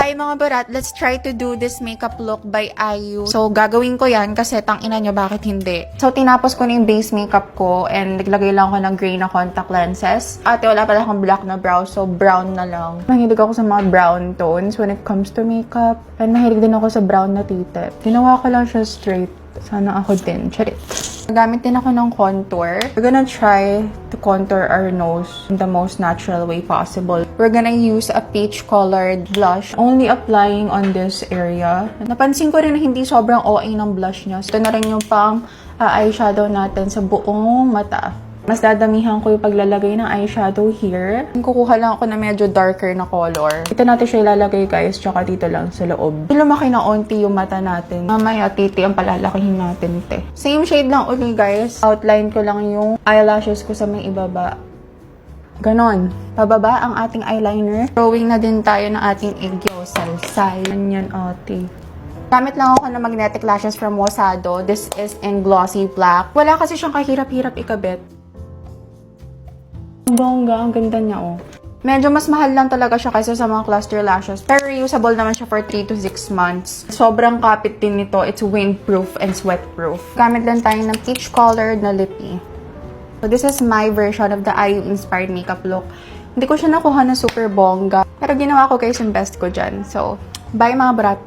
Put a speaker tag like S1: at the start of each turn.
S1: Hi mga barat, let's try to do this makeup look by IU. So, gagawin ko yan kasi tangina nyo, bakit hindi? So, tinapos ko na yung base makeup ko and naglagay lang ako ng gray na contact lenses. Ate, wala pala akong black na brow, so brown na lang. Mahilig ako sa mga brown tones when it comes to makeup. And mahilig din ako sa brown na titip. Ginawa ko lang siya straight. Sana ako din. Charit. Gamit din ako ng contour. We're gonna try to contour our nose in the most natural way possible. We're gonna use a peach-colored blush, only applying on this area. Napansin ko rin na hindi sobrang OA ng blush niya. Ito na rin yung pang eyeshadow natin sa buong mata. Mas dadamihan ko yung paglalagay ng eyeshadow here. Kukuha lang ako na medyo darker na color. Dito natin siya ilalagay guys, tsaka dito lang sa loob. Lumaki na onti yung mata natin. Mamaya titi ang palalakihin natin, te. Same shade lang ulit guys. Outline ko lang yung eyelashes ko sa may ibaba. Ganon. Pababa ang ating eyeliner. Drawing na din tayo ng ating egyo salsay. Ganyan ate. Gamit lang ako ng magnetic lashes from Wasado. This is in glossy black. Wala kasi siyang kahirap-hirap ikabit. Bongga, ang ganda niya oh. Medyo mas mahal lang talaga siya kaysa sa mga cluster lashes. Pero reusable naman siya for 3 to 6 months. Sobrang kapit din nito. It's windproof and sweatproof. Gamit lang tayo ng peach-colored na lippy. So this is my version of the IU-inspired makeup look. Hindi ko siya nakuha na super bongga. Pero ginawa ko guys yung best ko dyan. So, bye mga brat!